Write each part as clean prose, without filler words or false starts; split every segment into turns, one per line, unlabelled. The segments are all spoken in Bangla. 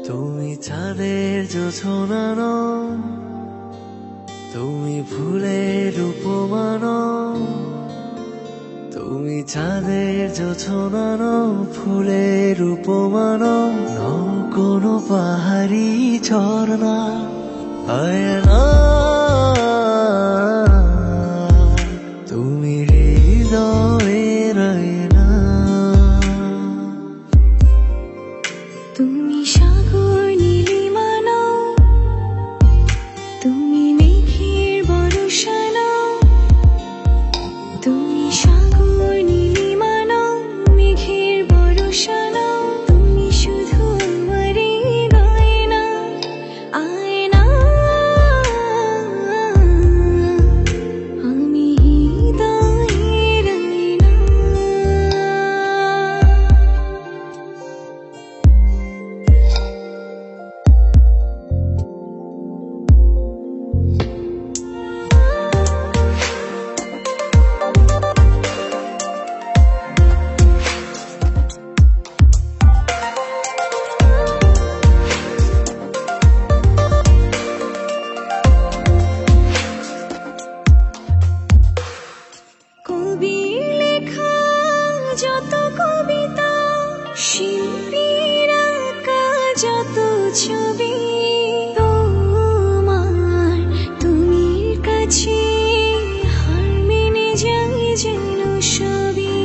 তুমি চাঁদের জোছনা নও, তুমি ফুলের উপমা নও। তুমি চাঁদের জোছনা নও, ফুলের উপমা নও, নও কোনো পাহাড়ি ঝর্ণা। আয়না তুমি হৃদয়ের আয়না।
তুমি সাগর নীলিমা নও, তুমি মেঘের বর্ষা নও। তুমি সাগর নীলিমা নও, মেঘের বর্ষা নও। তুমি শুধু আমারই গয়না, আয়না। আমি হৃদয়ের আয়না। কবির লেখা যত কবিতা, শিল্পীর আঁকা যত ছবি, তোমার তুমির কাছে হার মেনে যায় যেন সবই।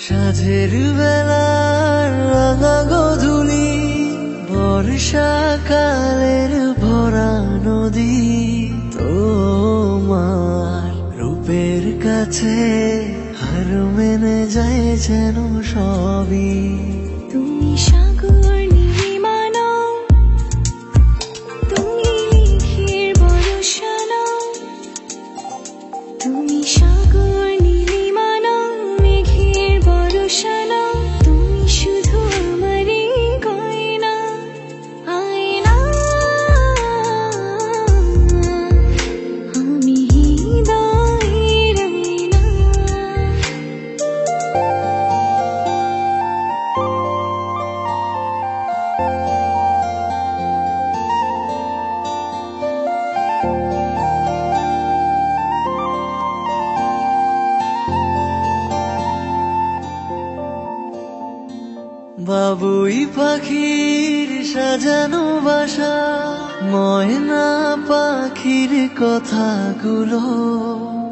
সাঁঝের বেলার রাঙা গোধূলি, বর্ষাকালের ভরা নদী, তোমার রূপের কাছে হার মেনে যায় যেন সবই।
তুমি সাগর নীলিমা নও, তুমি মেঘের বর্ষা নও। তুমি সাগর নীলিমা নও, মেঘের বর্ষা নও। তুমি শুধু আমারই গয়না, আয়না। আমি হৃদয়ের আয়না।
বাবুই পাখির সাজানো বাসা, ময়না পাখির কথাগুলো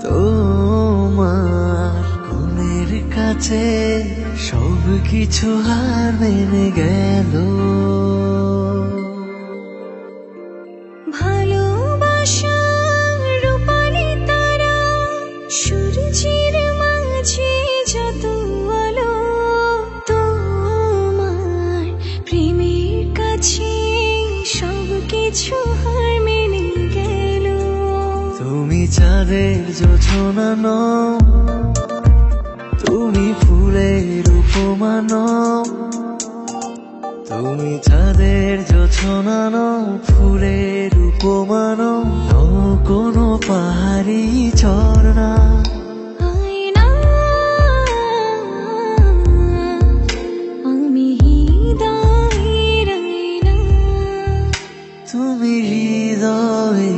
তোমার গুণের কাছে সব কিছু হার মেনে গেল।
ভালোবাসার রূপালি তারা, সূর্যের মাঝে যত আলো, তোমার প্রেমের কাছে সব কিছু হার মেনে গেল।
তুমি চাঁদের জোছনা নও, তুমি ফুলের উপমা নও। তুমি চাঁদের জোছনা নও, ফুলের উপমা নও, নও কোনো পাহাড়ি ঝর্ণা।
আয়না। আমি হৃদয়ের আয়না।
তুমি হৃদয়ে